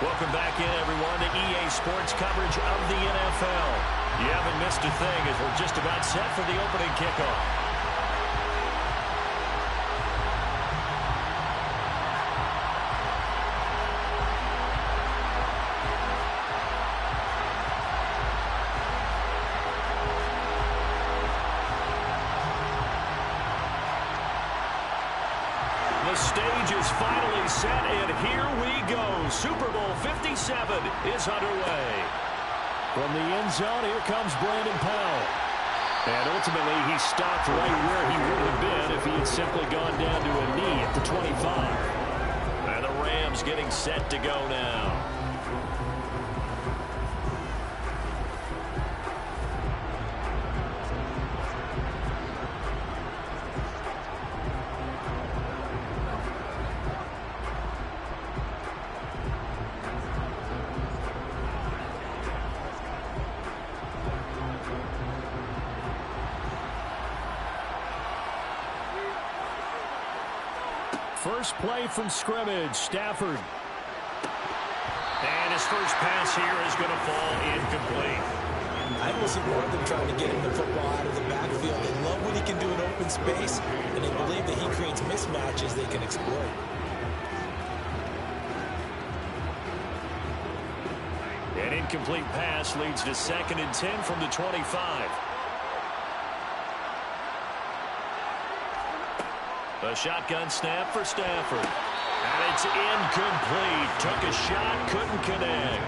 Welcome back in, everyone, to EA Sports coverage of the NFL. You haven't missed a thing as we're just about set for the opening kickoff. The stage is finally set, and here we go. Super Bowl 57 is underway. From the end zone, here comes Brandon Powell. And ultimately, he stopped right where he would have been if he had simply gone down to a knee at the 25. And the Rams getting set to go now. First play from scrimmage, Stafford. And his first pass here is going to fall incomplete. I don't see more of them trying to get him the football out of the backfield. They love what he can do in open space, and they believe that he creates mismatches they can exploit. An incomplete pass leads to 2nd and 10 from the 25. A shotgun snap for Stafford. And it's incomplete. Took a shot, couldn't connect.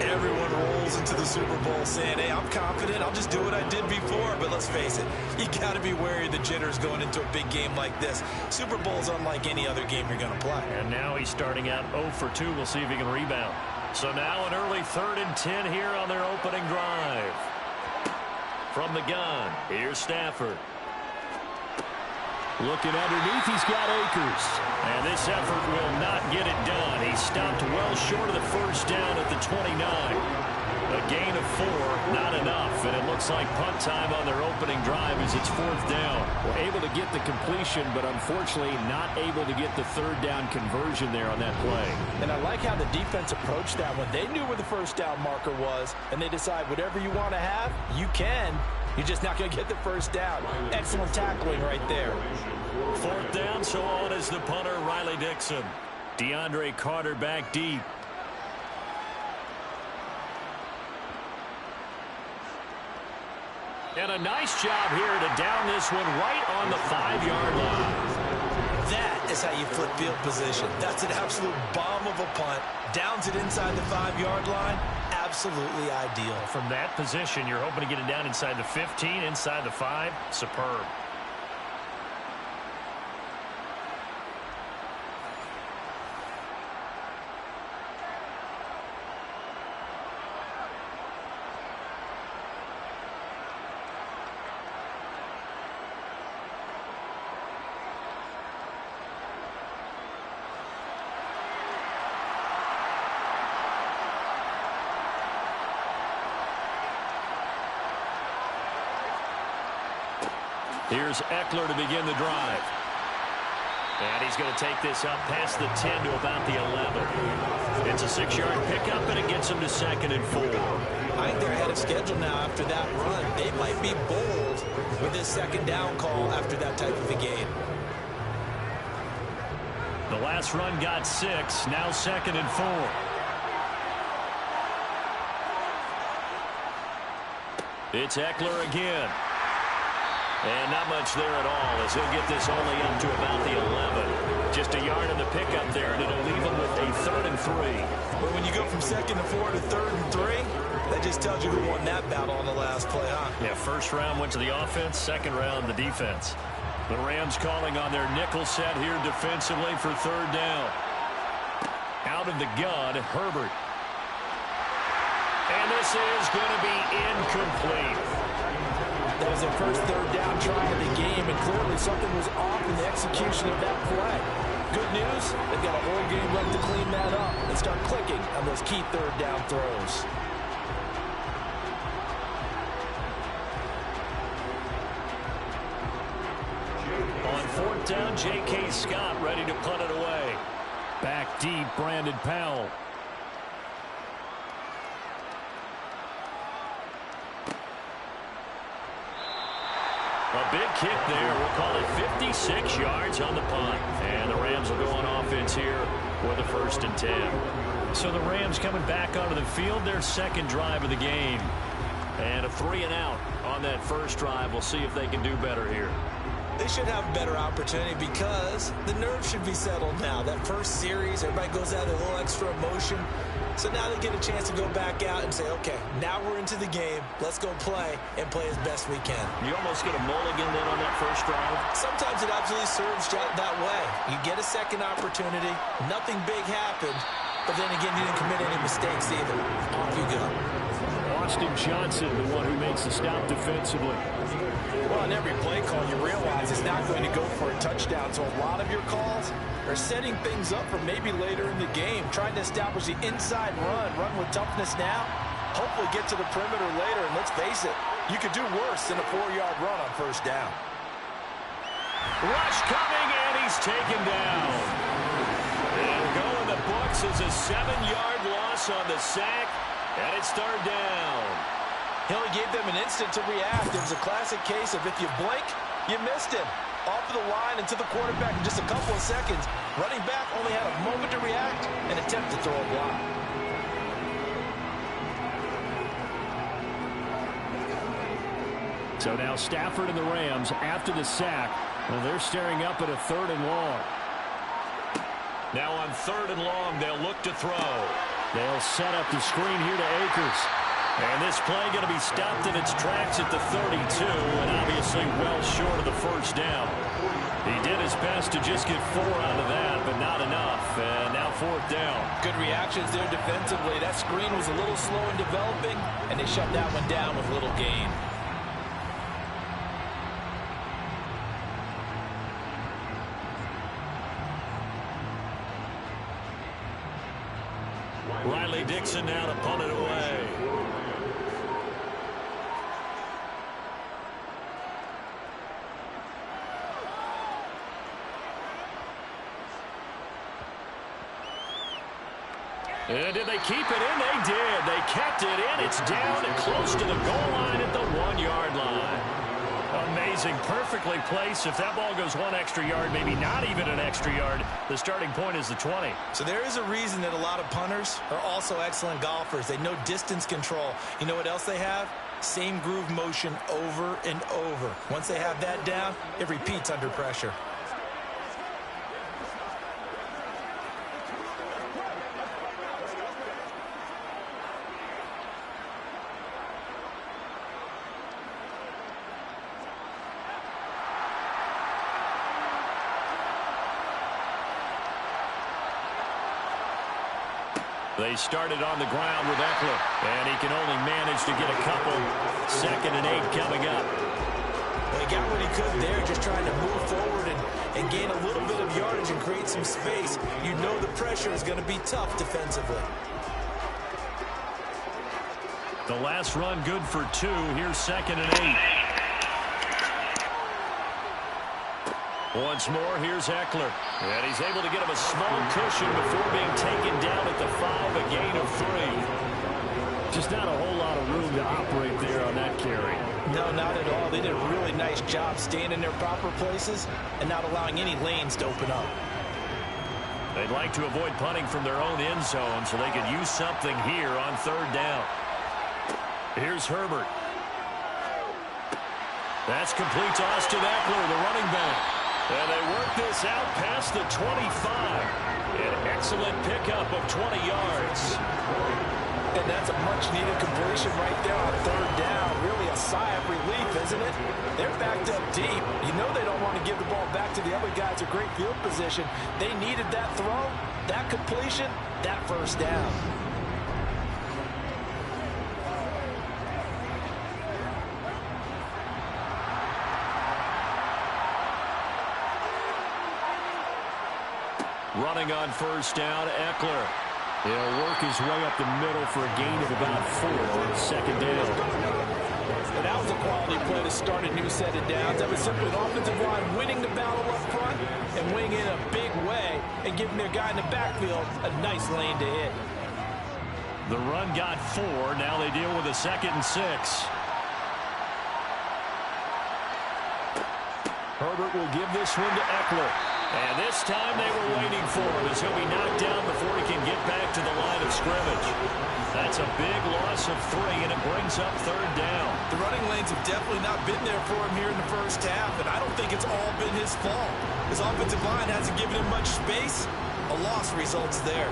Everyone rolls into the Super Bowl saying, hey, I'm confident. I'll just do what I did before. But let's face it, you got to be wary of the jitters going into a big game like this. Super Bowl's unlike any other game you're going to play. And now he's starting out 0 for 2. We'll see if he can rebound. So now an early 3rd and 10 here on their opening drive. From the gun, here's Stafford. Looking underneath, he's got Akers. And this effort will not get it done. He stopped well short of the first down at the 29. A gain of 4, not enough. And it looks like punt time on their opening drive as it's 4th down. We're able to get the completion, but unfortunately not able to get the 3rd down conversion there on that play. And I like how the defense approached that one. They knew where the first down marker was, and they decide whatever you want to have, you can. You're just not going to get the first down. Excellent tackling right there. 4th down, so on is the punter, Riley Dixon. DeAndre Carter back deep. And a nice job here to down this one right on the 5-yard line. That is how you flip field position. That's an absolute bomb of a punt. Downs it inside the 5-yard line. Absolutely ideal. From that position, you're hoping to get it down inside the 15, inside the 5. Superb. Here's Eckler to begin the drive. And he's going to take this up past the 10 to about the 11. It's a 6-yard pickup, and it gets him to 2nd and 4. I think they're ahead of schedule now after that run. They might be bold with this 2nd down call after that type of a gain. The last run got 6, now 2nd and 4. It's Eckler again. And not much there at all as he'll get this only up to about the 11. Just a yard in the pickup there, and it'll leave him with a 3rd and 3. But when you go from 2nd and 4 to 3rd and 3, that just tells you who won that battle on the last play, huh? Yeah, 1st round went to the offense, 2nd round the defense. The Rams calling on their nickel set here defensively for 3rd down. Out of the gun, Herbert. And this is going to be incomplete. That was their first 3rd down try of the game, and clearly something was off in the execution of that play. Good news, they've got a whole game left to clean that up and start clicking on those key 3rd down throws. On 4th down, J.K. Scott ready to punt it away. Back deep, Brandon Powell. A big kick there. We'll call it 56 yards on the punt. And the Rams will go on offense here for the 1st and 10. So the Rams coming back onto the field, their second drive of the game. And a 3-and-out on that first drive. We'll see if they can do better here. They should have a better opportunity because the nerves should be settled now. That first series, everybody goes out with a little extra emotion. So now they get a chance to go back out and say, okay, now we're into the game. Let's go play and play as best we can. You almost get a mulligan then on that first drive. Sometimes it absolutely serves that way. You get a second opportunity. Nothing big happened. But then again, you didn't commit any mistakes either. Off you go. Austin Johnson, the one who makes the stop defensively. Well, on every play call, you realize it's not going to go for a touchdown. So a lot of your calls are setting things up for maybe later in the game, trying to establish the inside run with toughness now, hopefully get to the perimeter later. And let's face it, you could do worse than a 4-yard run on first down. Rush coming, and he's taken down. And go in the books is a 7-yard loss on the sack, and it's 3rd down. Hill gave them an instant to react. It was a classic case of if you blink, you missed him. Off of the line and to the quarterback in just a couple of seconds. Running back only had a moment to react and attempt to throw a block. So now Stafford and the Rams after the sack. Well, they're staring up at a 3rd and long. Now on 3rd and long, they'll look to throw. They'll set up the screen here to Akers. And this play going to be stopped in its tracks at the 32, and obviously well short of the first down. He did his best to just get 4 out of that, but not enough. And now 4th down. Good reactions there defensively. That screen was a little slow in developing, and they shut that one down with little gain. Riley Dixon now to punt it away. And did they keep it in? They did. They kept it in. It's down and close to the goal line at the 1-yard line. Amazing. Perfectly placed. If that ball goes 1 extra yard, maybe not even an extra yard, the starting point is the 20. So there is a reason that a lot of punters are also excellent golfers. They know distance control. You know what else they have? Same groove motion over and over. Once they have that down, it repeats under pressure. They started on the ground with Eckler, and he can only manage to get a couple. 2nd and 8 coming up. Well, he got what he could there, just trying to move forward and gain a little bit of yardage and create some space. You know the pressure is going to be tough defensively. The last run good for 2. Here's 2nd and 8. Once more, here's Eckler. And he's able to get him a small cushion before being taken down at the 5, a gain of 3. Just not a whole lot of room to operate there on that carry. No, not at all. They did a really nice job staying in their proper places and not allowing any lanes to open up. They'd like to avoid punting from their own end zone so they could use something here on 3rd down. Here's Herbert. That's complete to Austin Eckler, the running back. And they work this out past the 25. An excellent pickup of 20 yards. And that's a much-needed completion right there on 3rd down. Really a sigh of relief, isn't it? They're backed up deep. You know they don't want to give the ball back to the other guys in great field position. They needed that throw, that completion, that first down. Running on 1st down, Eckler. He'll work his way up the middle for a gain of about 4 on 2nd down. And that was a quality play to start a new set of downs. That was simply an offensive line winning the battle up front and winning in a big way and giving their guy in the backfield a nice lane to hit. The run got 4. Now they deal with a 2nd and 6. Herbert will give this one to Eckler. And this time they were waiting for him as he'll be knocked down before he can get back to the line of scrimmage. That's a big loss of 3, and it brings up 3rd down. The running lanes have definitely not been there for him here in the first half, and I don't think it's all been his fault. His offensive line hasn't given him much space. A loss results there.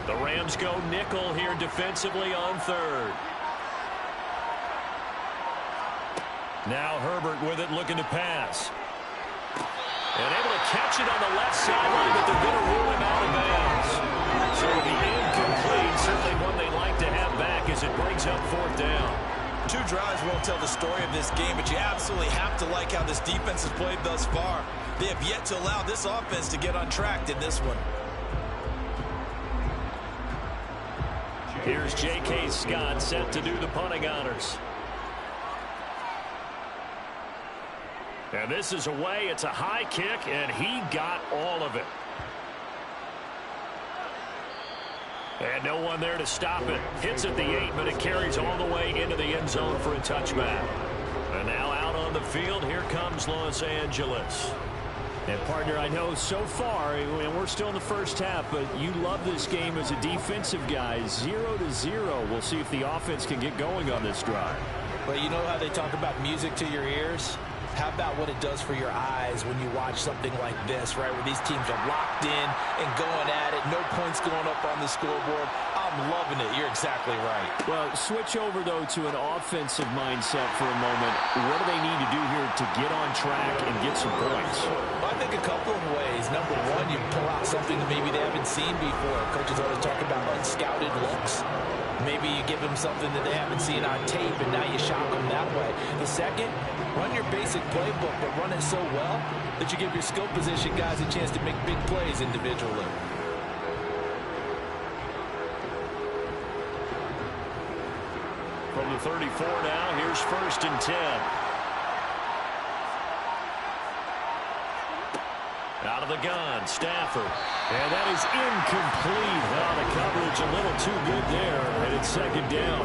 The Rams go nickel here defensively on 3rd. Now Herbert with it, looking to pass. And able to catch it on the left sideline, but they're going to rule him out of bounds. So it'll be incomplete. Certainly one they'd like to have back as it brings up 4th down. 2 drives won't tell the story of this game, but you absolutely have to like how this defense has played thus far. They have yet to allow this offense to get untracked in this one. Here's J.K. Scott set to do the punting honors. And this is away. It's a high kick, and he got all of it. And no one there to stop it. Hits at the 8, but it carries all the way into the end zone for a touchback. And now out on the field, here comes Los Angeles. And, partner, I know so far, and we're still in the first half, but you love this game as a defensive guy. 0-0. We'll see if the offense can get going on this drive. Well, you know how they talk about music to your ears? How about what it does for your eyes when you watch something like this, right, where these teams are locked in and going at it, no points going up on the scoreboard. I'm loving it. You're exactly right. Well, switch over, though, to an offensive mindset for a moment. What do they need to do here to get on track and get some points? Well, I think a couple of ways. Number one, you pull out something that maybe they haven't seen before. Coaches always talk about unscouted looks. Maybe you give them something that they haven't seen on tape, and now you shock them that way. The second, run your basic playbook, but run it so well that you give your skill position guys a chance to make big plays individually. From the 34 now, here's 1st and 10. Out of the gun, Stafford. And that is incomplete. Well, the coverage a little too good there, and it's 2nd down.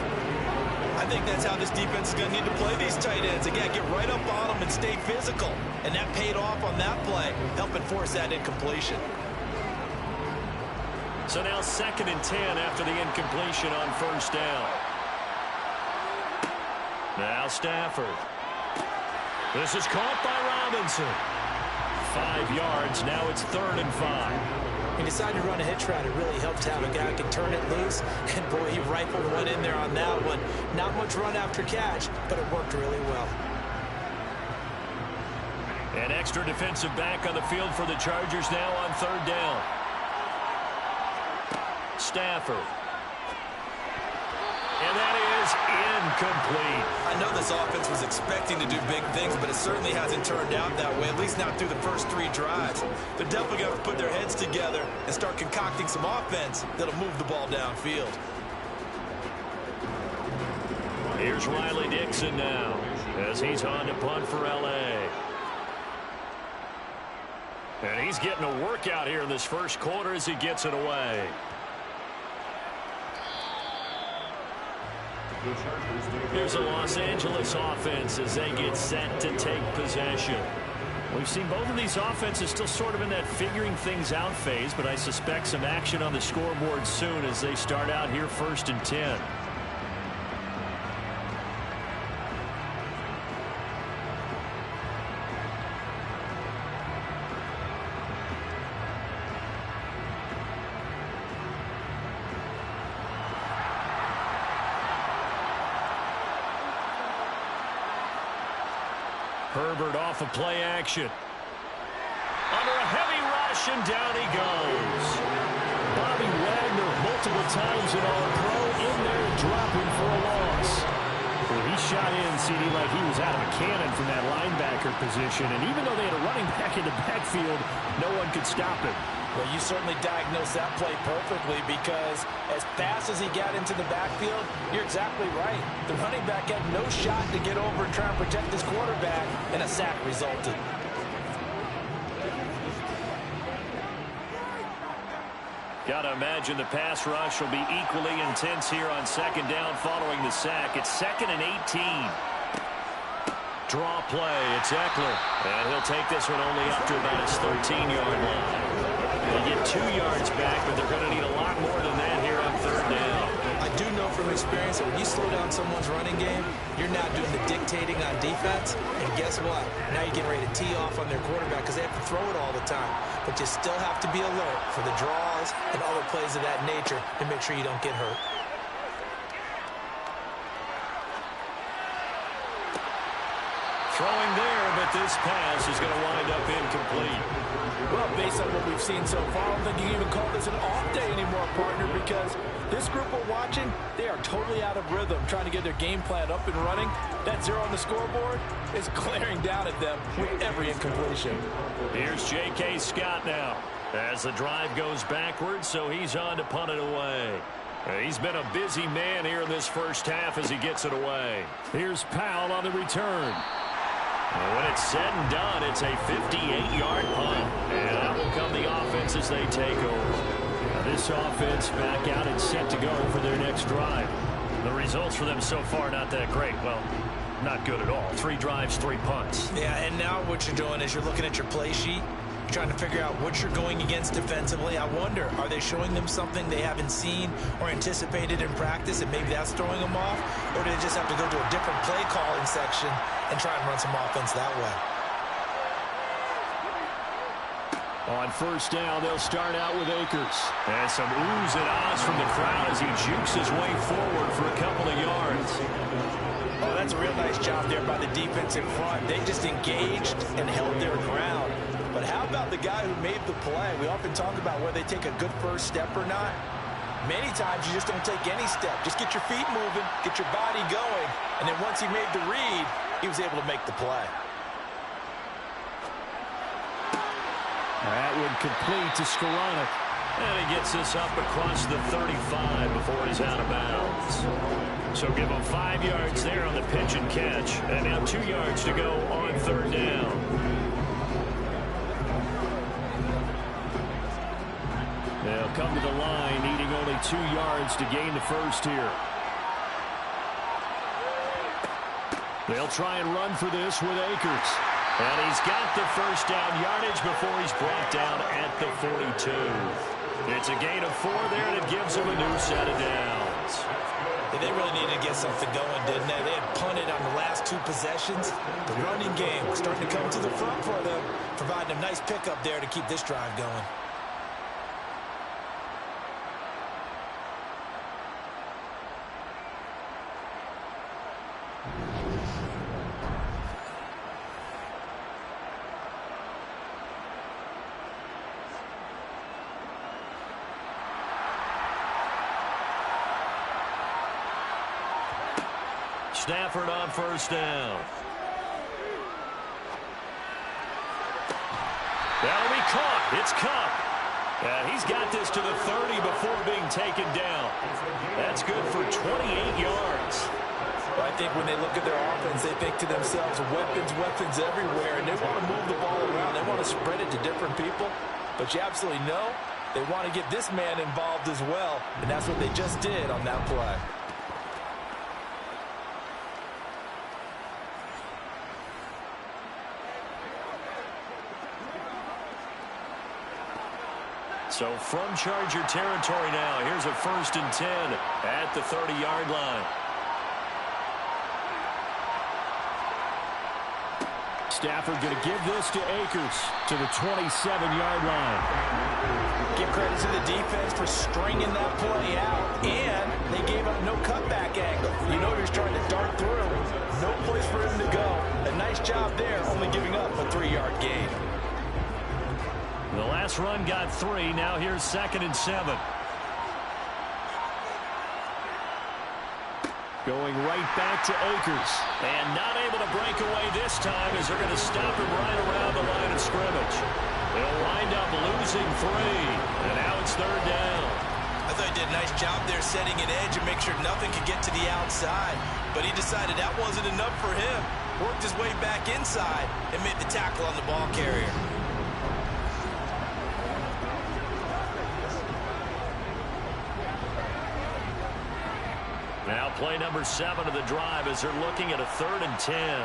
I think that's how this defense is going to need to play these tight ends. Again, get right up on them and stay physical. And that paid off on that play, helping force that incompletion. So now 2nd and 10 after the incompletion on 1st down. Now Stafford. This is caught by Robinson. 5 yards. Now it's 3rd and 5. He decided to run a hitch route. It really helped to have a guy who can turn it loose. And, boy, he rifled one in there on that one. Not much run after catch, but it worked really well. An extra defensive back on the field for the Chargers now on 3rd down. Stafford. And that is incomplete. I know this offense was expecting to do big things, but it certainly hasn't turned out that way, at least not through the first 3 drives. They're definitely going to put their heads together and start concocting some offense that'll move the ball downfield. Here's Riley Dixon now as he's on to punt for L.A. And he's getting a workout here in this first quarter as he gets it away. Here's a Los Angeles offense as they get set to take possession. We've seen both of these offenses still sort of in that figuring things out phase, but I suspect some action on the scoreboard soon as they start out here 1st and 10. Herbert off of play action. Under a heavy rush, and down he goes. Bobby Wagner, multiple times an All-Pro, in there dropping for a loss. Well, he shot in, CD, like he was out of a cannon from that linebacker position. And even though they had a running back in the backfield, no one could stop him. Well, you certainly diagnosed that play perfectly because as fast as he got into the backfield, you're exactly right. The running back had no shot to get over and try and protect his quarterback, and a sack resulted. Got to imagine the pass rush will be equally intense here on second down following the sack. It's 2nd and 18. Draw play. It's Eckler. And he'll take this one only up to about his 13-yard line. They get 2 yards back, but they're going to need a lot more than that here on third down. I do know from experience that when you slow down someone's running game, you're not doing the dictating on defense. And guess what? Now you're getting ready to tee off on their quarterback because they have to throw it all the time. But you still have to be alert for the draws and other plays of that nature to make sure you don't get hurt. Throwing there, but this pass is going to wind up incomplete. Well, based on what we've seen so far, I don't think you can even call this an off day anymore, partner, because this group we're watching, they are totally out of rhythm, trying to get their game plan up and running. That 0 on the scoreboard is glaring down at them with every incompletion. Here's J.K. Scott now as the drive goes backwards, so he's on to punt it away. He's been a busy man here in this first half as he gets it away. Here's Powell on the return. When it's said and done, it's a 58-yard punt. And out will come the offense as they take over. Now this offense back out and set to go for their next drive. The results for them so far not that great. Well, not good at all. 3 drives, 3 punts. Yeah, and now what you're doing is you're looking at your play sheet. You're trying to figure out what you're going against defensively. I wonder, are they showing them something they haven't seen or anticipated in practice, and maybe that's throwing them off? Or do they just have to go to a different play calling section and try and run some offense that way? On first down, they'll start out with Akers. And some oohs and ahs from the crowd as he jukes his way forward for a couple of yards. Oh, that's a real nice job there by the defense in front. They just engaged and held their ground. But how about the guy who made the play? We often talk about whether they take a good first step or not. Many times you just don't take any step. Just get your feet moving, get your body going, and then once he made the read, he was able to make the play. That would complete to Skoranek. And he gets this up across the 35 before he's out of bounds. So give him 5 yards there on the pitch and catch. And now 2 yards to go on third down. They'll come to the line, needing only 2 yards to gain the first here. They'll try and run for this with Akers. And he's got the first down yardage before he's brought down at the 42. It's a gain of 4 there, and it gives him a new set of downs. They really needed to get something going, didn't they? They had punted on the last 2 possessions. The running game was starting to come to the front for them, providing a nice pickup there to keep this drive going. Stafford on first down. That'll be caught. It's Cup. He's got this to the 30 before being taken down. That's good for 28 yards. I think when they look at their offense, they think to themselves, weapons, weapons everywhere, and they want to move the ball around. They want to spread it to different people. But you absolutely know they want to get this man involved as well, and that's what they just did on that play. So from Charger territory now, here's a 1st and 10 at the 30-yard line. Stafford going to give this to Akers to the 27-yard line. Give credit to the defense for stringing that play out, and they gave up no cutback angle. You know he was trying to dart through. No place for him to go. A nice job there, only giving up a 3-yard gain. The last run got 3. Now here's 2nd and 7. Going right back to Akers. And not able to break away this time as they're going to stop him right around the line of scrimmage. They'll wind up losing 3. And now it's third down. I thought he did a nice job there setting an edge and make sure nothing could get to the outside. But he decided that wasn't enough for him. Worked his way back inside and made the tackle on the ball carrier. Now play number 7 of the drive as they're looking at a 3rd and 10.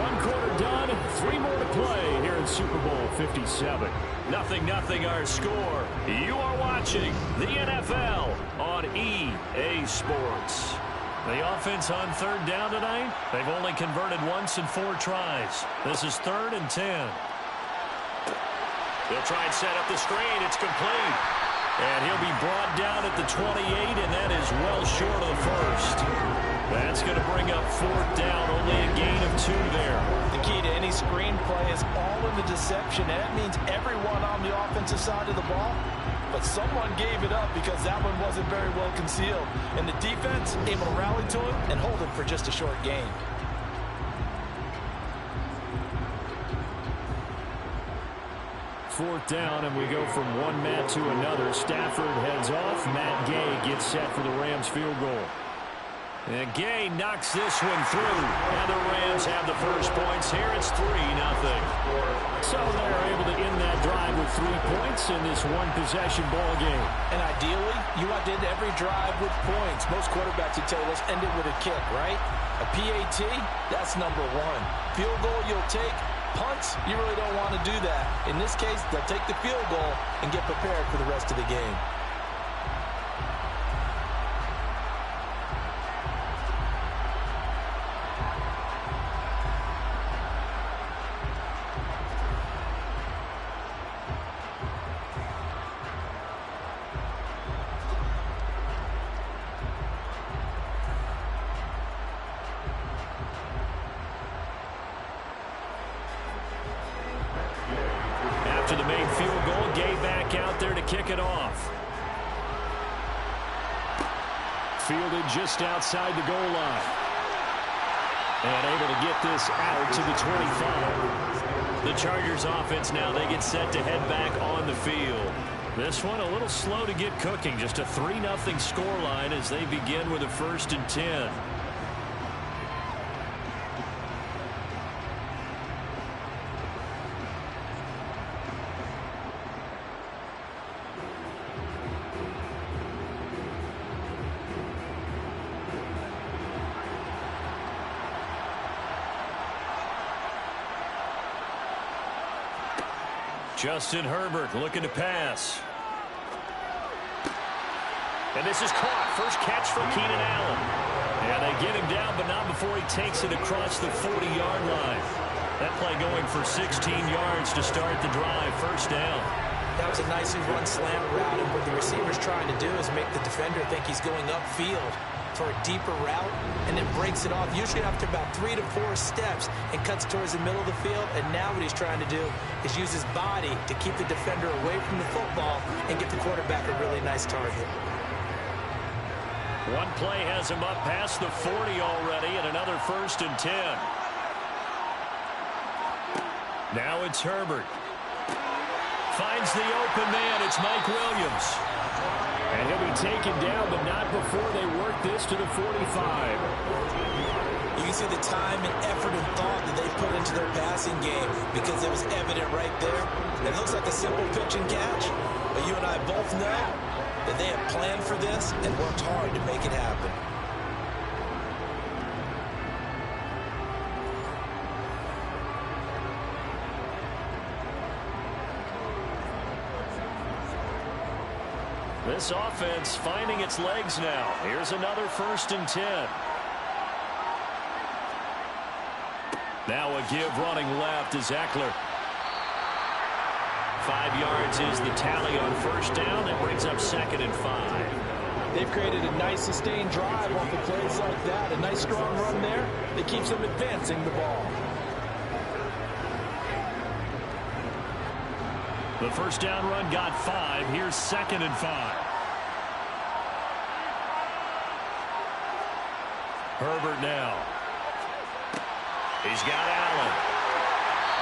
One quarter done, 3 more to play here in Super Bowl 57. 0-0 our score. You are watching the NFL on EA Sports. The offense on 3rd down tonight, they've only converted once in 4 tries. This is 3rd and 10. They'll try and set up the screen. It's complete. And he'll be brought down at the 28, and that is well short of the first. That's going to bring up 4th down, only a gain of 2 there. The key to any screen play is all in the deception. That means everyone on the offensive side of the ball. But someone gave it up because that one wasn't very well concealed. And the defense able to rally to it and hold it for just a short gain. Fourth down, and we go from one Matt to another. Stafford heads off. Matt Gay gets set for the Rams field goal. And Gay knocks this one through. And the Rams have the first points here. It's 3-0. So they're able to end that drive with 3 points in this one-possession ball game. And ideally, you want to end every drive with points. Most quarterbacks would tell us end it with a kick, right? A PAT, that's number 1. Field goal you'll take. Punts, you really don't want to do that. In this case, they'll take the field goal and get prepared for the rest of the game. After the main field goal, Gay back out there to kick it off. Fielded just outside the goal line. And able to get this out to the 25. The Chargers offense now, they get set to head back on the field. This one a little slow to get cooking. Just a 3-0 scoreline as they begin with a 1st and 10. Justin Herbert looking to pass. And this is caught. First catch for Keenan Allen. And they get him down, but not before he takes it across the 40-yard line. That play going for 16 yards to start the drive. First down. That was a nicely run slant route, and what the receiver's trying to do is make the defender think he's going upfield for a deeper route, and then breaks it off, usually after about 3 to 4 steps, and cuts towards the middle of the field. And now what he's trying to do is use his body to keep the defender away from the football and get the quarterback a really nice target. One play has him up past the 40 already, and another 1st and 10. Now it's Herbert. Finds the open man. It's Mike Williams. And he'll be taken down, but not before they work this to the 45. You can see the time and effort and thought that they put into their passing game because it was evident right there. It looks like a simple pitch and catch, but you and I both know that they have planned for this and worked hard to make it happen. This offense finding its legs now. Here's another 1st and 10. Now a give running left is Eckler. 5 yards is the tally on 1st down. That brings up 2nd and 5. They've created a nice sustained drive off of plays like that. A nice strong run there that keeps them advancing the ball. The 1st down run got 5. Here's 2nd and 5. Herbert now. He's got Allen.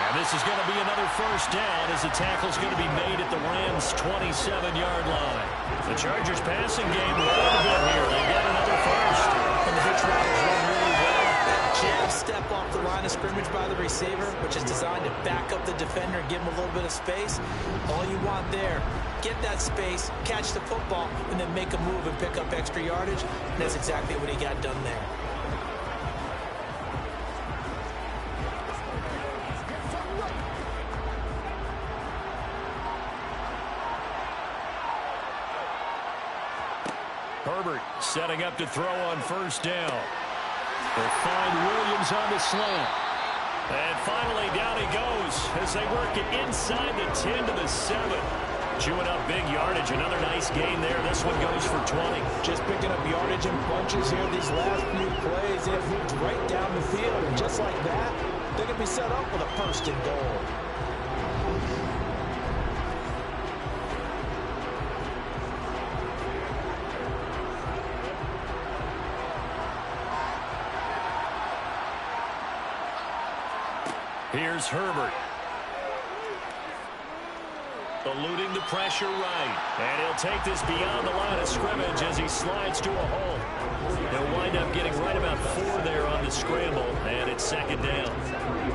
And this is going to be another 1st down as the tackle's going to be made at the Rams' 27-yard line. The Chargers passing game rolled a bit here. They got another 1st. And the hitch route is run really well. That jab step off the line of scrimmage by the receiver, which is designed to back up the defense. defender and give him a little bit of space. All you want there, get that space, catch the football, and then make a move and pick up extra yardage. And that's exactly what he got done there. Herbert setting up to throw on first down. They'll find Williams on the slant. And finally down he goes as they work it inside the 10 to the 7. Chewing up big yardage. Another nice gain there. This one goes for 20. Just picking up yardage in bunches here. These last few plays, they have moved right down the field. And just like that, they can be set up with a first and goal. Here's Herbert. Eluding the pressure right. And he'll take this beyond the line of scrimmage as he slides to a hole. He'll wind up getting right about 4 there on the scramble, and it's second down.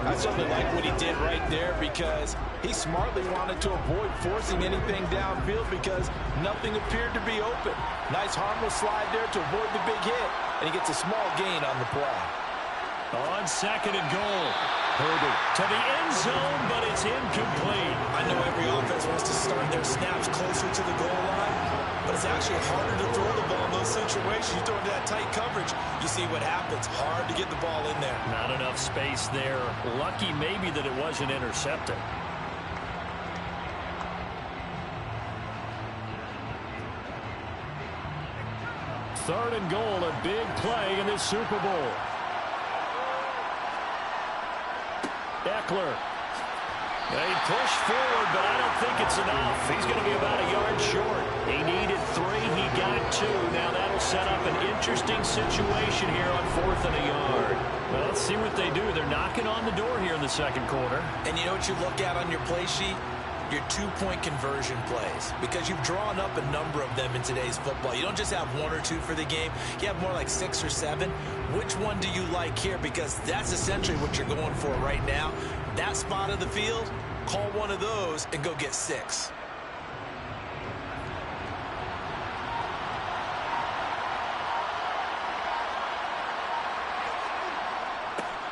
I certainly like what he did right there because he smartly wanted to avoid forcing anything downfield because nothing appeared to be open. Nice harmless slide there to avoid the big hit, and he gets a small gain on the play. On second and goal. Herbert to the end zone, but it's incomplete. I know every offense wants to start their snaps closer to the goal line, but it's actually harder to throw the ball in those situations. You throw into that tight coverage, you see what happens. Hard to get the ball in there. Not enough space there. Lucky maybe that it wasn't intercepted. Third and goal, a big play in this Super Bowl. Eckler. They push forward, but I don't think it's enough. He's going to be about a yard short. He needed 3. He got 2. Now that'll set up an interesting situation here on 4th and a yard. Well, let's see what they do. They're knocking on the door here in the second quarter. And you know what you look at on your play sheet? Your 2-point conversion plays, because you've drawn up a number of them in today's football. You don't just have 1 or 2 for the game. You have more like 6 or 7. Which one do you like here? Because that's essentially what you're going for right now. That spot of the field, call one of those and go get 6.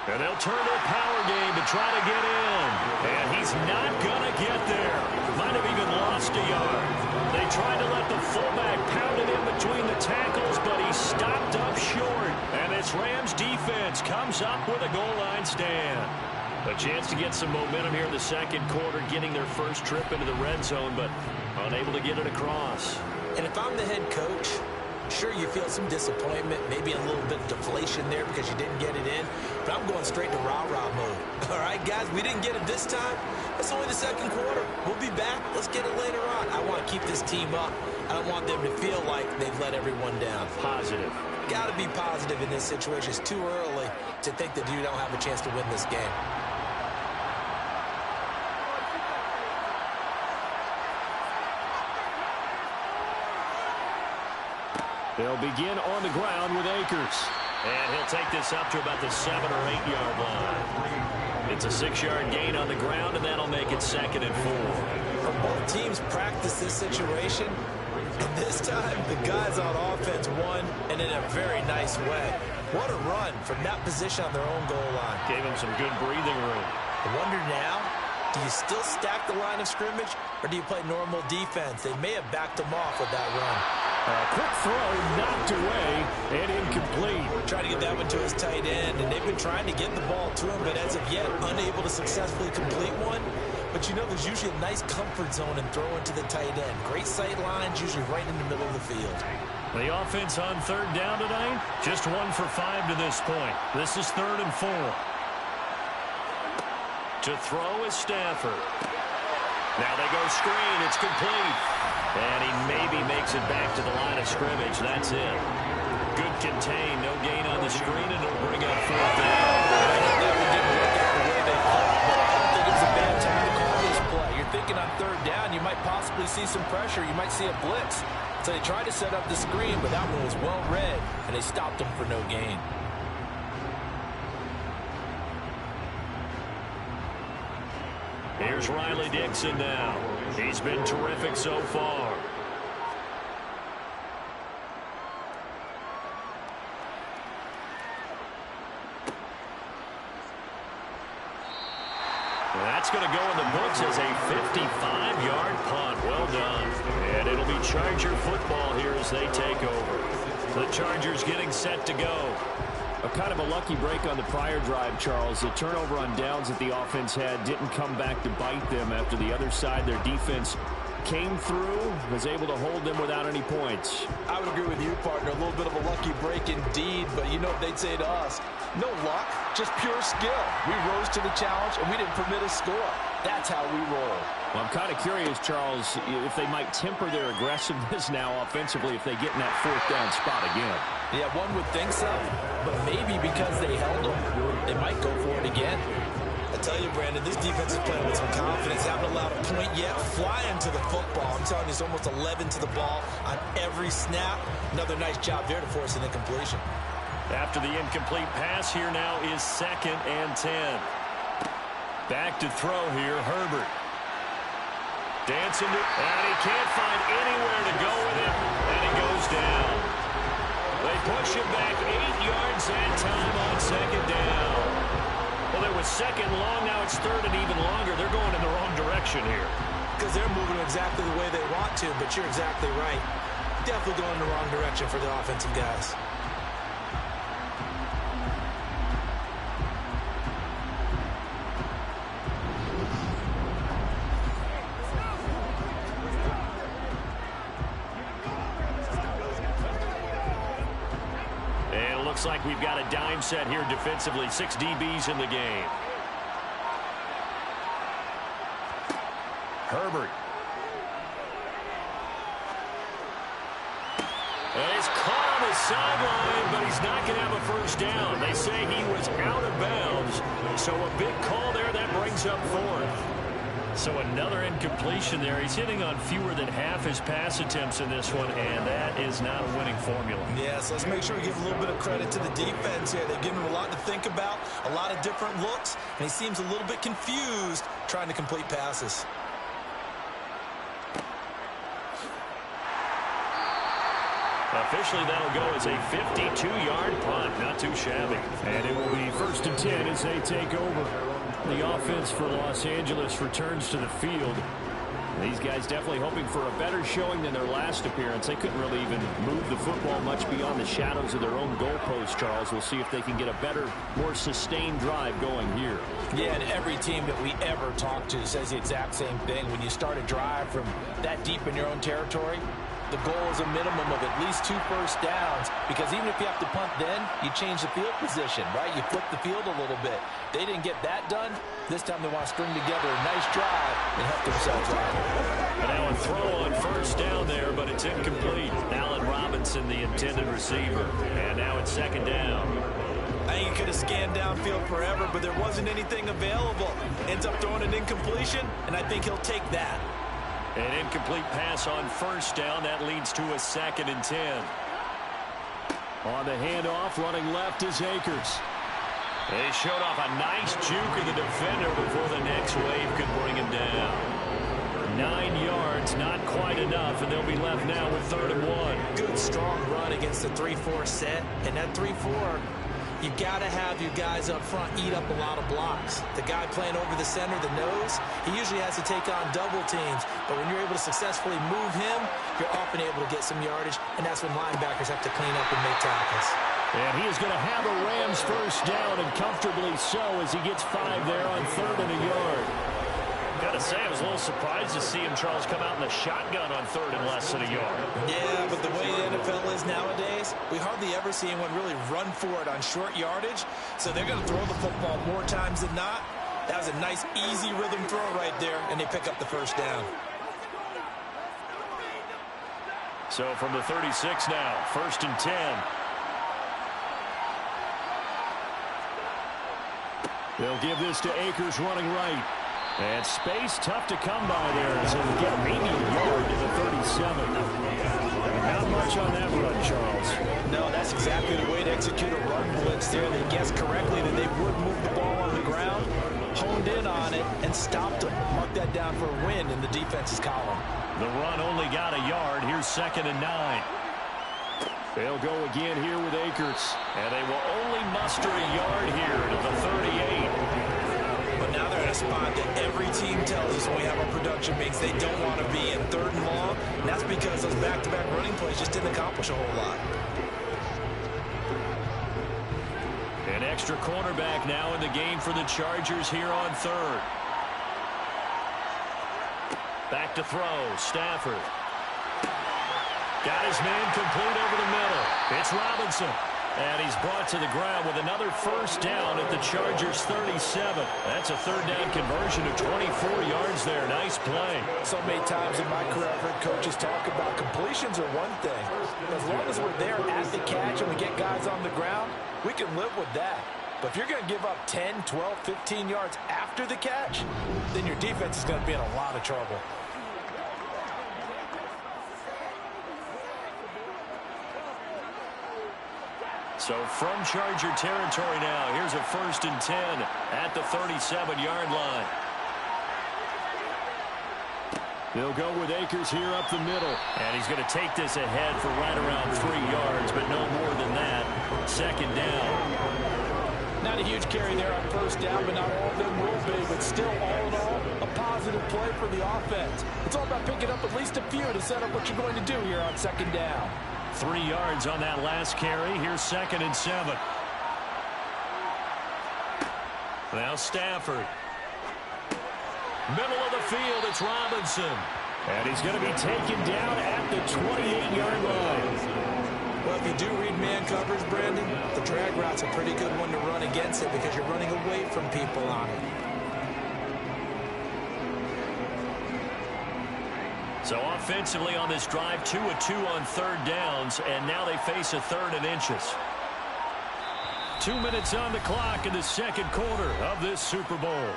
And they'll turn to a power game to try to get in. And he's not going to get there. Might have even lost a yard. They tried to let the fullback pound it in between the tackles, but he stopped up short. And this Rams defense comes up with a goal line stand. A chance to get some momentum here in the second quarter, getting their first trip into the red zone, but unable to get it across. And if I'm the head coach, sure, you feel some disappointment, maybe a little bit of deflation there because you didn't get it in, but I'm going straight to rah-rah mode. All right, guys, we didn't get it this time. It's only the second quarter. We'll be back. Let's get it later on. I want to keep this team up. I don't want them to feel like they've let everyone down. Positive. Got to be positive in this situation. It's too early to think that you don't have a chance to win this game. They'll begin on the ground with Akers. And he'll take this up to about the 7 or 8 yard line. It's a 6-yard gain on the ground, and that'll make it second and 4. Both teams practice this situation, and this time the guys on offense won, and in a very nice way. What a run from that position on their own goal line. Gave him some good breathing room. I wonder now, do you still stack the line of scrimmage, or do you play normal defense? They may have backed them off with that run. A quick throw knocked away and incomplete. Trying to get that one to his tight end, and they've been trying to get the ball to him, but as of yet, unable to successfully complete one. But you know, there's usually a nice comfort zone in throwing to the tight end. Great sight lines, usually right in the middle of the field. The offense on third down tonight, just 1 for 5 to this point. This is 3rd and 4. To throw is Stafford. Now they go screen. It's complete. And he maybe makes it back to the line of scrimmage. That's it. Good contain. No gain on the screen, and it'll bring up 4th down. That one didn't work out the way they thought, but I don't think it's a bad time to call this play. You're thinking on third down, you might possibly see some pressure. You might see a blitz. So they tried to set up the screen, but that one was well read, and they stopped him for no gain. Here's Riley Dixon now. He's been terrific so far. That's going to go in the books as a 55-yard punt. Well done. And it'll be Charger football here as they take over. The Chargers getting set to go. A kind of a lucky break on the prior drive, Charles. The turnover on downs that the offense had didn't come back to bite them after the other side. Their defense came through, was able to hold them without any points. I would agree with you, partner. A little bit of a lucky break indeed, but you know what they'd say to us? No luck, just pure skill. We rose to the challenge, and we didn't permit a score. That's how we roll. Well, I'm kind of curious, Charles, if they might temper their aggressiveness now offensively if they get in that fourth down spot again. Yeah, one would think so, but maybe because they held them, they might go for it again. I tell you, Brandon, this defense is playing with some confidence. Haven't allowed a point yet. Flying to the football. I'm telling you, it's almost 11 to the ball on every snap. Another nice job there to force an incompletion. After the incomplete pass, here now is 2nd and 10. Back to throw here, Herbert. Dancing, and he can't find anywhere to go with it, and he goes down. They push him back 8 yards that time on 2nd down. Well, it was 2nd long, now it's 3rd and even longer. They're going in the wrong direction here. Because they're moving exactly the way they want to, but you're exactly right. Definitely going in the wrong direction for the offensive guys. Looks like we've got a dime set here defensively. 6 DBs in the game. Herbert. And he's caught on the sideline, but he's not going to have a first down. They say he was out of bounds. So a big call there. That brings up 4th. So another incompletion there. He's hitting on fewer than half his pass attempts in this one, and that is not a winning formula. Yes, let's make sure we give a little bit of credit to the defense here. They've given him a lot to think about, a lot of different looks, and he seems a little bit confused trying to complete passes. Officially, that'll go as a 52-yard punt. Not too shabby. And it will be 1st and 10 as they take over. The offense for Los Angeles returns to the field. These guys definitely hoping for a better showing than their last appearance. They couldn't really even move the football much beyond the shadows of their own goalpost, Charles. We'll see if they can get a better, more sustained drive going here. Yeah, and every team that we ever talk to says the exact same thing. When you start a drive from that deep in your own territory, the goal is a minimum of at least 2 first downs, because even if you have to punt then, you change the field position, right? You flip the field a little bit. They didn't get that done. This time they want to string together a nice drive and help themselves out. And now a throw on first down there, but it's incomplete. Allen Robinson, the intended receiver. And now it's 2nd down. I think he could have scanned downfield forever, but there wasn't anything available. Ends up throwing an incompletion, and I think he'll take that. An incomplete pass on first down. That leads to a 2nd and 10. On the handoff, running left is Akers. They showed off a nice juke of the defender before the next wave could bring him down. 9 yards, not quite enough, and they'll be left now with 3rd and 1. Good, strong run against the 3-4 set, and that 3-4, you got to have your guys up front eat up a lot of blocks. The guy playing over the center, the nose, he usually has to take on double teams. But when you're able to successfully move him, you're often able to get some yardage, and that's when linebackers have to clean up and make tackles. And he is going to have a Rams first down, and comfortably so, as he gets 5 there on 3rd and a yard. Got to say, I was a little surprised to see him, Charles, come out in the shotgun on 3rd and less than a yard. Yeah, but the way the NFL is nowadays, we hardly ever see anyone really run for it on short yardage. So they're going to throw the football more times than not. That was a nice, easy rhythm throw right there, and they pick up the first down. So from the 36 now, 1st and 10. They'll give this to Akers running right. And space tough to come by there as he'll get maybe a yard to the 37. Not much on that run, Charles. No, that's exactly the way to execute a run blitz there. They guessed correctly that they would move the ball on the ground. honed in on it and stopped him. Mark that down for a win in the defense's column. The run only got a yard. Here's 2nd and 9. They'll go again here with Akers. And they will only muster a yard here to the 38. But now they're in a spot that every team tells us when we have our production meetings they don't want to be in 3rd and long. And that's because those back-to-back running plays just didn't accomplish a whole lot. An extra cornerback now in the game for the Chargers here on 3rd. Back to throw. Stafford. Got his man complete over the middle. It's Robinson. And he's brought to the ground with another first down at the Chargers' 37. That's a 3rd down conversion of 24 yards there. Nice play. So many times in my career I've heard coaches talk about completions are one thing. As long as we're there at the catch and we get guys on the ground, we can live with that. But if you're going to give up 10, 12, 15 yards after the catch, then your defense is going to be in a lot of trouble. So from Charger territory now, here's a 1st and 10 at the 37-yard line. They'll go with Akers here up the middle. And he's going to take this ahead for right around 3 yards, but no more than that. 2nd down. Not a huge carry there on 1st down, but not all of them will be. But still, all in all, a positive play for the offense. It's all about picking up at least a few to set up what you're going to do here on 2nd down. 3 yards on that last carry. Here's 2nd and 7. Now Stafford. Middle of the field, it's Robinson. And he's going to be taken down at the 28-yard line. Well, if you do read man coverage, Brandon, the drag route's a pretty good one to run against it because you're running away from people on it. So offensively on this drive, 2 of 2 on 3rd downs, and now they face a 3rd and inches. 2 minutes on the clock in the 2nd quarter of this Super Bowl.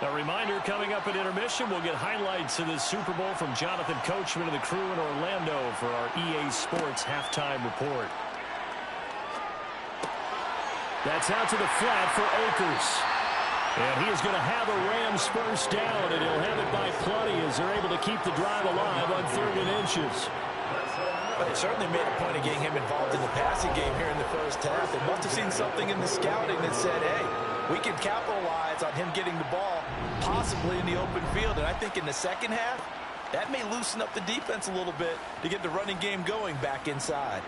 A reminder, coming up at intermission, we'll get highlights of this Super Bowl from Jonathan Coachman and the crew in Orlando for our EA Sports halftime report. That's out to the flat for Akers. And he is going to have a Rams first down, and he'll have it by plenty as they're able to keep the drive alive on 3rd and inches. But they certainly made a point of getting him involved in the passing game here in the 1st half. They must have seen something in the scouting that said, hey, we can capitalize on him getting the ball possibly in the open field. And I think in the 2nd half, that may loosen up the defense a little bit to get the running game going back inside.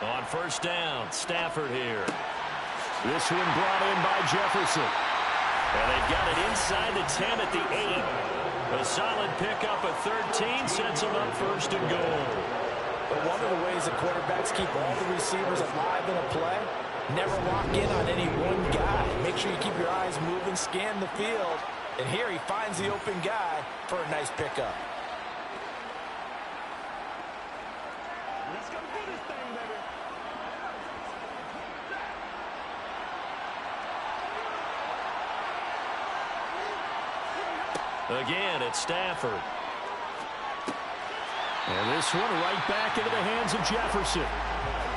On 1st down, Stafford here. This one brought in by Jefferson. And they've got it inside the 10 at the 8. A solid pickup of 13 sets them up 1st and goal. But one of the ways the quarterbacks keep all the receivers alive in a play, never lock in on any one guy. Make sure you keep your eyes moving, scan the field. And here he finds the open guy for a nice pickup. Let's go do this thing, baby. Again, it's Stafford. And this one right back into the hands of Jefferson.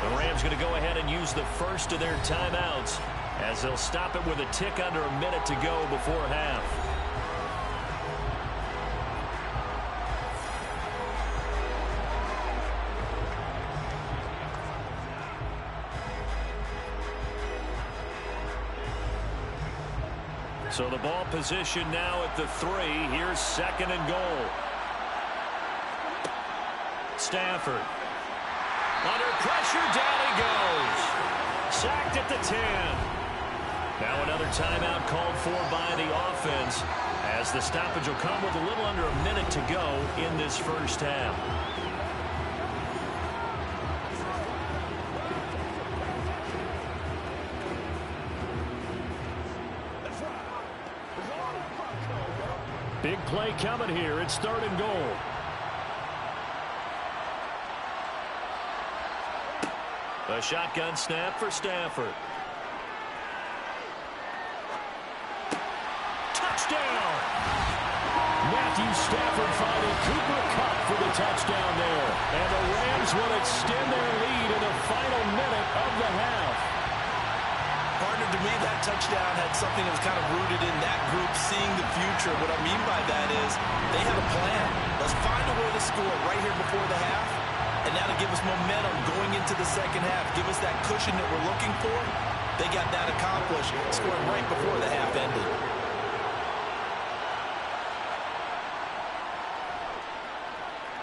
The Rams going to go ahead and use the first of their timeouts as they'll stop it with a tick under a minute to go before half. So the ball position now at the 3. Here's 2nd and goal. Stafford. Under pressure, down he goes. Sacked at the 10. Now another timeout called for by the offense as the stoppage will come with a little under a minute to go in this 1st half. Big play coming here. It's 3rd and goal. A shotgun snap for Stafford. Stafford finding Cooper Kupp for the touchdown there. And the Rams will extend their lead in the final minute of the half. Partner, to me, that touchdown had something that was kind of rooted in that group seeing the future. What I mean by that is they had a plan. Let's find a way to score right here before the half. And now to give us momentum going into the second half, give us that cushion that we're looking for. They got that accomplished, scoring right before the half ended.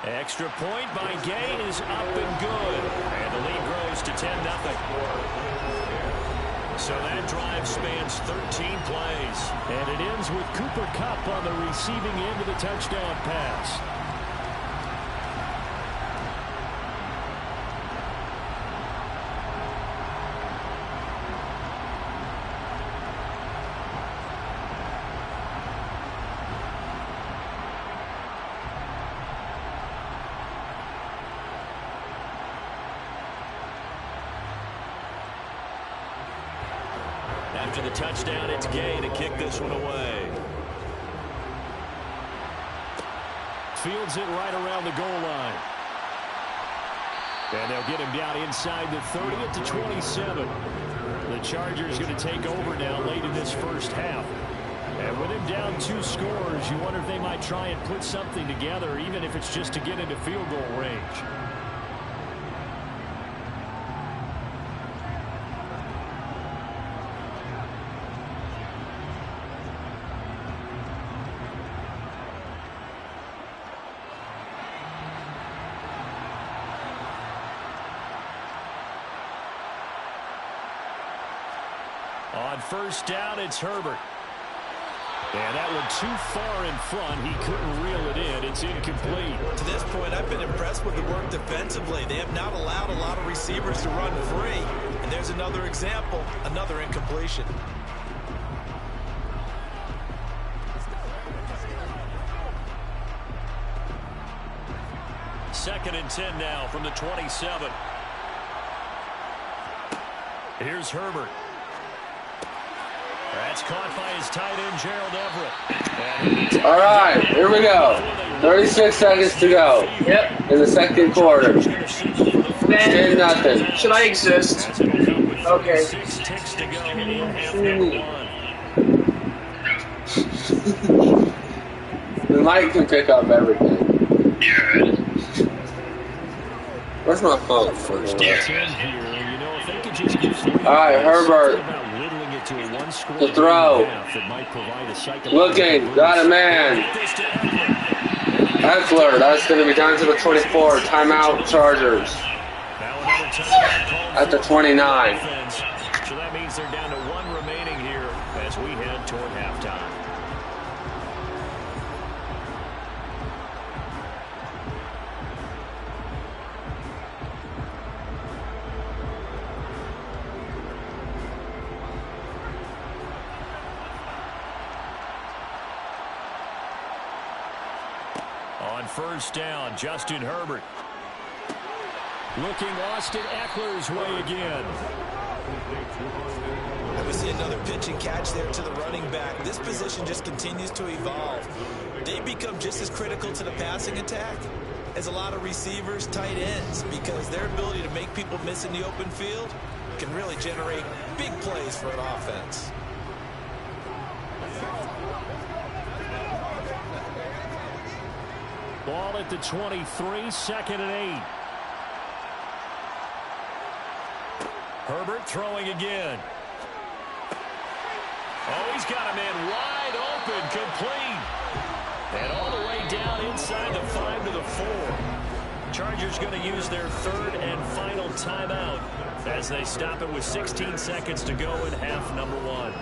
Extra point by Gay is up and good. And the lead grows to 10-0. So that drive spans 13 plays. And it ends with Cooper Kupp on the receiving end of the touchdown pass. After the touchdown, it's Gay to kick this one away. Fields it right around the goal line. And they'll get him down inside the 30 at the 27. The Chargers going to take over now late in this first half. And with him down 2 scores, you wonder if they might try and put something together, even if it's just to get into field goal range. On first down, it's Herbert. And that one too far in front. He couldn't reel it in. It's incomplete. To this point, I've been impressed with the work defensively. They have not allowed a lot of receivers to run free. And there's another example, another incompletion. Second and 10 now from the 27. Here's Herbert. That's caught by his tight end, Gerald Everett. All right, here we go. 36 seconds to go. Yep. In the second quarter. Ben, 10-0. should I exist? Okay. 6 ticks to go in half number 1. The mic can pick up everything. Yeah. Where's my phone? First and 10 here. You know, if they could just get 3 All right, Herbert. to a one-score The throw. that might provide a Looking. Got a man. Eckler. That's going to be down to the 24. Timeout, Chargers. At the 29. So that means they're down to 1 remaining here as we head toward halftime. On first down, Justin Herbert. Looking Austin Eckler's way again. And we see another pitch and catch there to the running back. This position just continues to evolve. They become just as critical to the passing attack as a lot of receivers, tight ends, because their ability to make people miss in the open field can really generate big plays for an offense. Ball at the 23, second and 8. Herbert throwing again. Oh, he's got a man wide open, complete. And all the way down inside the 5 to the 4. Chargers going to use their 3rd and final timeout as they stop it with 16 seconds to go in half number 1.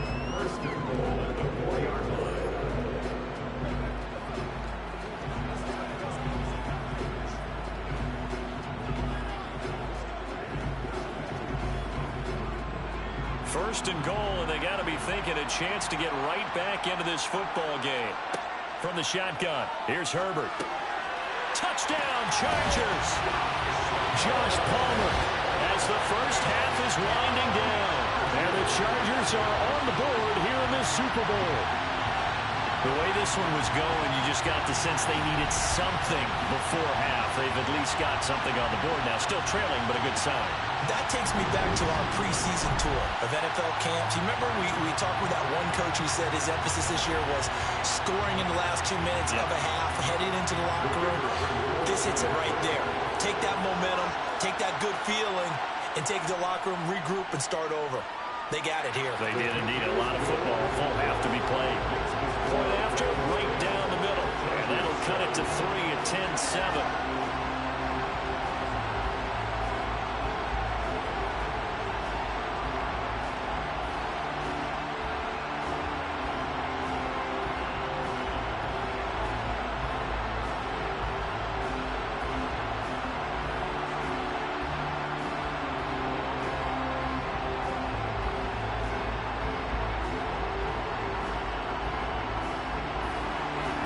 First and goal, and they got to be thinking a chance to get right back into this football game. From the shotgun, here's Herbert. Touchdown, Chargers! Josh Palmer as the first half is winding down. And the Chargers are on the board here in this Super Bowl. The way this one was going, you just got the sense they needed something before half. They've at least got something on the board now. Still trailing, but a good sign. That takes me back to our preseason tour of NFL camps. You remember we talked with that one coach who said his emphasis this year was scoring in the last 2 minutes of a half, heading into the locker room. This hits it right there. Take that momentum, take that good feeling, and take the locker room, regroup, and start over. They got it here. They did indeed. A lot of football, full half to be played. Point after, right down the middle. And that'll cut it to 3 at 10-7.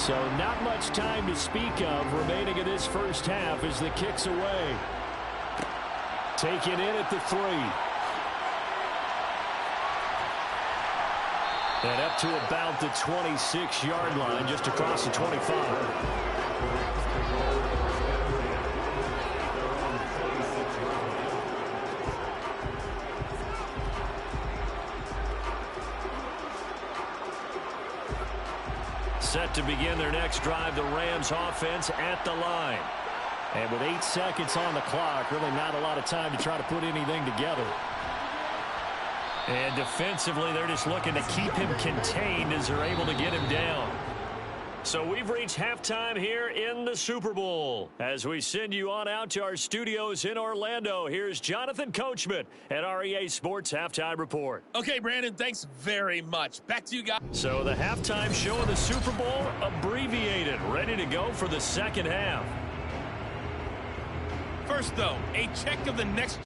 So not much time to speak of remaining in this first half as the kick's away. Taken in at the 3. And up to about the 26-yard line, just across the 25. Set to begin their next drive, the Rams offense at the line. And with 8 seconds on the clock, really not a lot of time to try to put anything together. And defensively, they're just looking to keep him contained as they're able to get him down. So we've reached halftime here in the Super Bowl. As we send you on out to our studios in Orlando, here's Jonathan Coachman at REA Sports Halftime Report. Okay, Brandon, thanks very much. Back to you guys. So the halftime show of the Super Bowl, abbreviated, ready to go for the second half. First, though, a check of the next.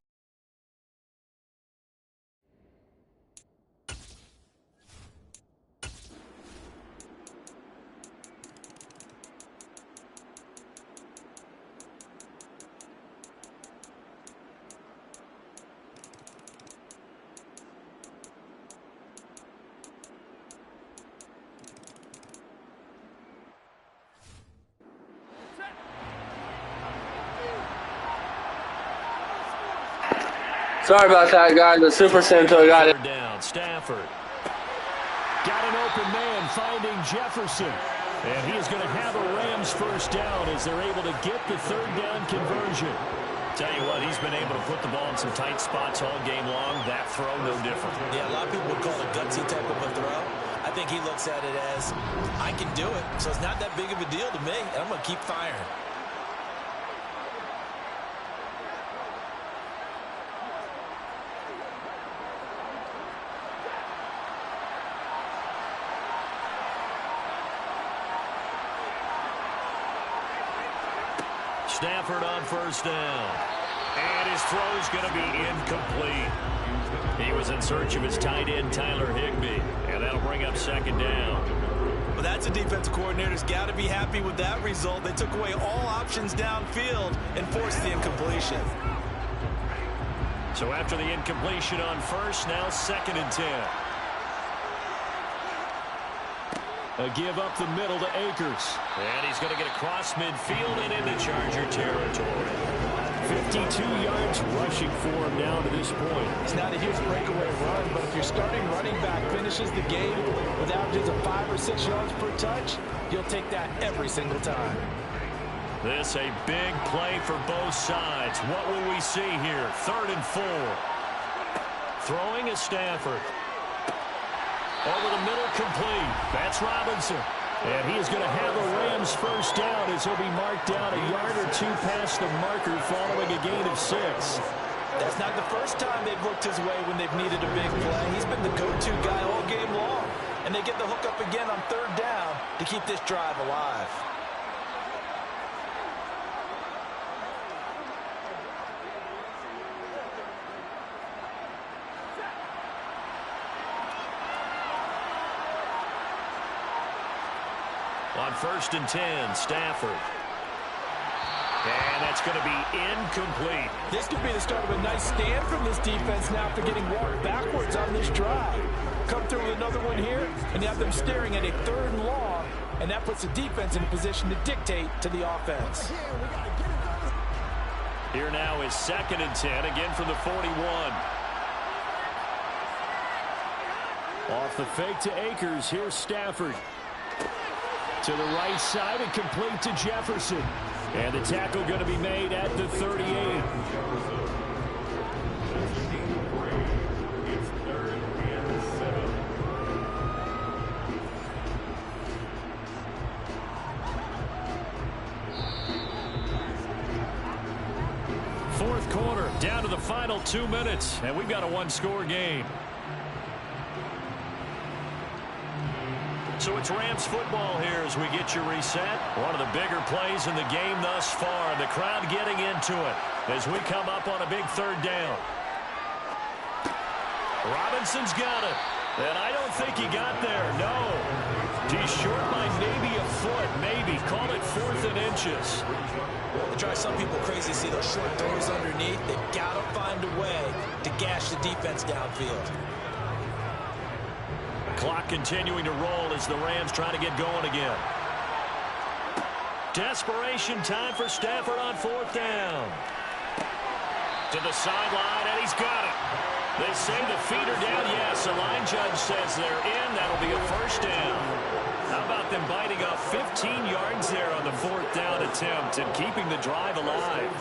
Sorry about that, guys. The Super Cento got it. Down, Stafford. Got an open man finding Jefferson. And he is going to have a Rams first down as they're able to get the third down conversion. Tell you what, he's been able to put the ball in some tight spots all game long. That throw, no different. Yeah, a lot of people would call it a gutsy type of a throw. I think he looks at it as, I can do it. So it's not that big of a deal to me, and I'm going to keep firing. Stafford on first down. And his throw's going to be incomplete. He was in search of his tight end, Tyler Higbee. And that'll bring up second down. Well, that's a defensive coordinator's got to be happy with that result. They took away all options downfield and forced the incompletion. So after the incompletion on first, now 2nd and 10. A give up the middle to Akers. And he's going to get across midfield and into Charger territory. 52 yards rushing for him now to this point. It's not a huge breakaway run, but if your starting running back finishes the game with averages of 5 or 6 yards per touch, you'll take that every single time. This a big play for both sides. What will we see here? 3rd and 4. Throwing is Stafford. Over the middle, complete. That's Robinson. And he is going to have a Rams first down as he'll be marked down a yard or 2 past the marker following a gain of 6. That's not the first time they've looked his way when they've needed a big play. He's been the go-to guy all game long. And they get the hook up again on 3rd down to keep this drive alive. On 1st and 10, Stafford. And that's going to be incomplete. This could be the start of a nice stand from this defense now after getting walked backwards on this drive. Come through with another one here, and you have them staring at a 3rd and long, and that puts the defense in a position to dictate to the offense. Here now is 2nd and 10, again from the 41. Off the fake to Akers, here's Stafford. To the right side and complete to Jefferson. And the tackle going to be made at the 38. Fourth quarter, down to the final 2 minutes, and we've got a 1-score game. So it's Rams football here as we get you reset. One of the bigger plays in the game thus far. The crowd getting into it as we come up on a big 3rd down. Robinson's got it. And I don't think he got there. No. He's short by maybe a foot. Maybe. Call it 4th and inches. They drive some people crazy to see those short throws underneath. They've got to find a way to gash the defense downfield. Clock continuing to roll as the Rams try to get going again. Desperation time for Stafford on 4th down. To the sideline, and he's got it. They say the feet are down. Yes, the line judge says they're in. That'll be a 1st down. How about them biting off 15 yards there on the 4th down attempt and keeping the drive alive?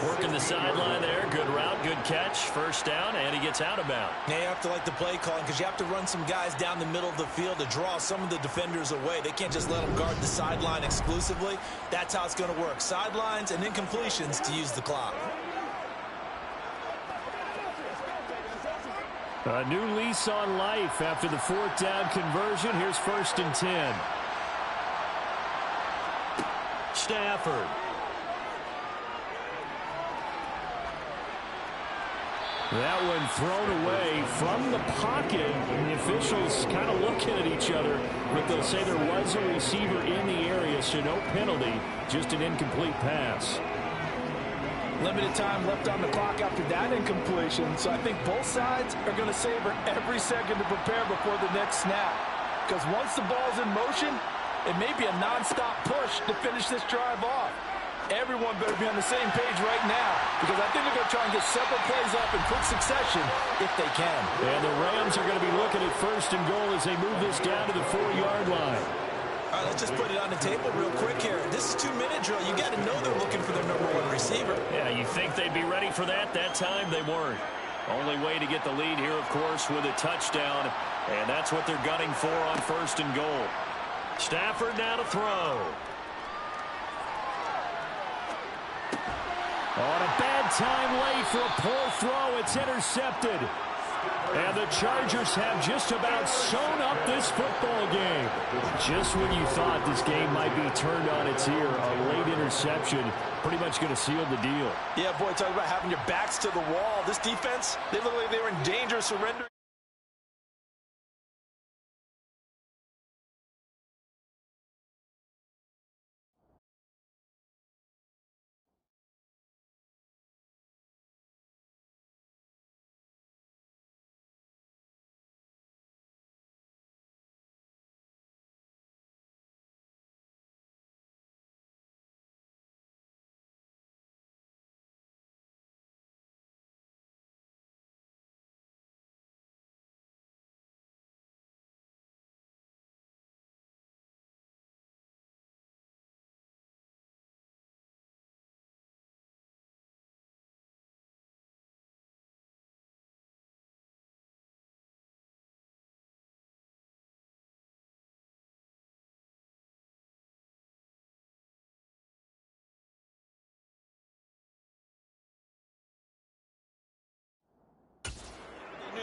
Working the sideline there. Good route, good catch. 1st down, and he gets out of bounds. Now you have to like the play calling because you have to run some guys down the middle of the field to draw some of the defenders away. They can't just let them guard the sideline exclusively. That's how it's going to work. Sidelines and incompletions to use the clock. A new lease on life after the 4th down conversion. Here's 1st and 10. Stafford. That one thrown away from the pocket. And the officials kind of looking at each other, but they'll say there was a receiver in the area, so no penalty, just an incomplete pass. Limited time left on the clock after that incompletion, so I think both sides are going to savor every second to prepare before the next snap. Because once the ball's in motion, it may be a non-stop push to finish this drive off. Everyone better be on the same page right now, because I think they're going to try and get several plays up in quick succession if they can. And the Rams are going to be looking at 1st and goal as they move this down to the 4-yard line. All right, let's just put it on the table real quick here. This is 2-minute drill. You got to know they're looking for their #1 receiver. Yeah, you think they'd be ready for that? That time they weren't. Only way to get the lead here, of course, with a touchdown. And that's what they're gunning for on 1st and goal. Stafford now to throw. On a bad time late for a poor throw. It's intercepted. And the Chargers have just about sewn up this football game. Just when you thought this game might be turned on its ear, a late interception pretty much going to seal the deal. Yeah, boy, talk about having your backs to the wall. This defense, they look like they were in danger of surrendering.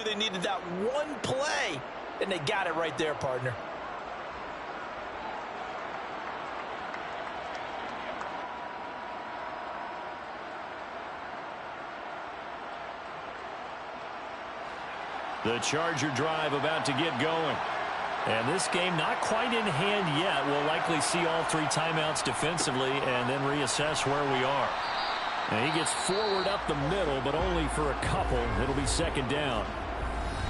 They needed that one play, and they got it right there, partner. The Charger drive about to get going. And this game not quite in hand yet. We'll likely see all three timeouts defensively and then reassess where we are. And he gets forward up the middle, but only for a couple. It'll be second down.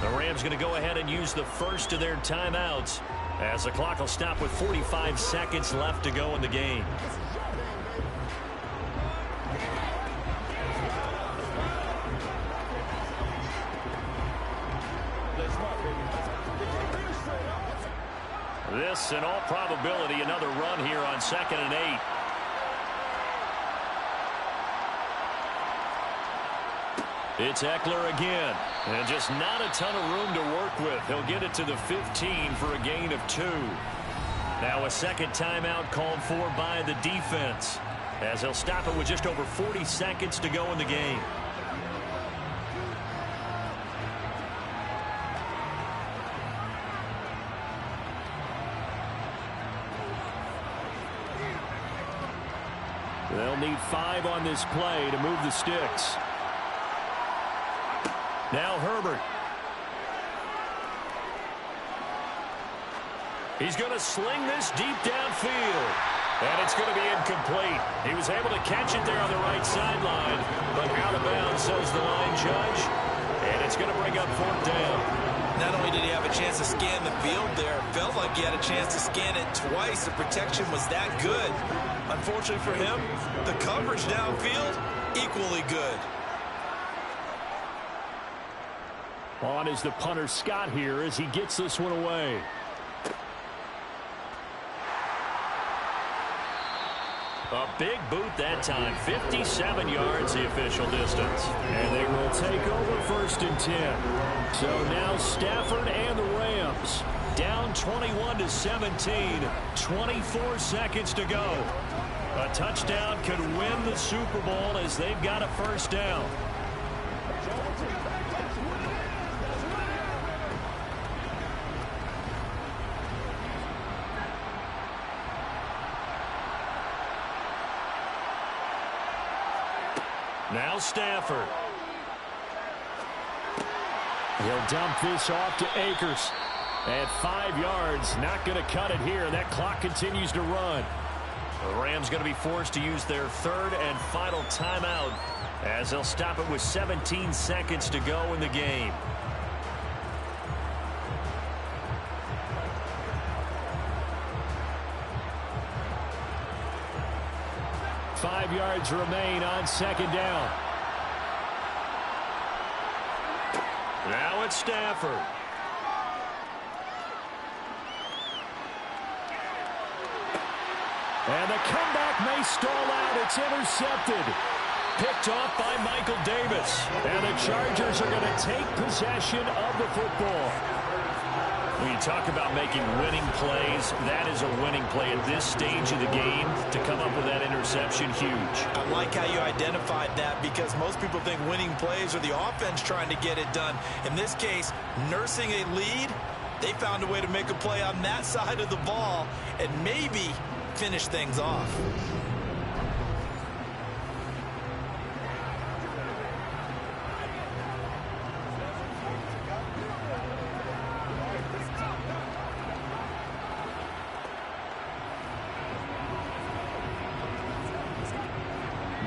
The Rams going to go ahead and use the first of their timeouts as the clock will stop with 45 seconds left to go in the game. This, in all probability, another run here on 2nd and 8. It's Eckler again. And just not a ton of room to work with. He'll get it to the 15 for a gain of 2. Now a second timeout called for by the defense, as he'll stop it with just over 40 seconds to go in the game. They'll need 5 on this play to move the sticks. Now Herbert. He's going to sling this deep downfield. And it's going to be incomplete. He was able to catch it there on the right sideline, but out of bounds, says the line judge. And it's going to bring up 4th down. Not only did he have a chance to scan the field there, it felt like he had a chance to scan it twice. The protection was that good. Unfortunately for him, the coverage downfield, equally good. On is the punter Scott here as he gets this one away. A big boot that time. 57 yards the official distance. And they will take over 1st and 10. So now Stafford and the Rams down 21-17. 24 seconds to go. A touchdown could win the Super Bowl as they've got a 1st down. Now Stafford. He'll dump this off to Akers. At 5 yards, not going to cut it here. That clock continues to run. The Rams going to be forced to use their 3rd and final timeout as they'll stop it with 17 seconds to go in the game. Five yards remain on 2nd down. Now it's Stafford. And the comeback may stall out. It's intercepted. Picked off by Michael Davis. And the Chargers are going to take possession of the football. When you talk about making winning plays, that is a winning play at this stage of the game. To come up with that interception, huge. I like how you identified that, because most people think winning plays are the offense trying to get it done. In this case, nursing a lead, they found a way to make a play on that side of the ball and maybe finish things off.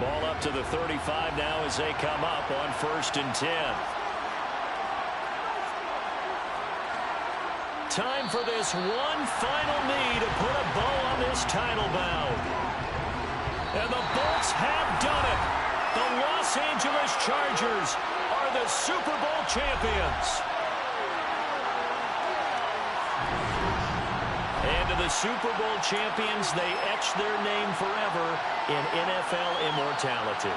Ball up to the 35 now as they come up on 1st and 10. Time for this one final knee to put a bow on this title bout. And the Bolts have done it. The Los Angeles Chargers are the Super Bowl champions. And to the Super Bowl champions, they etch their name forever in NFL immortality.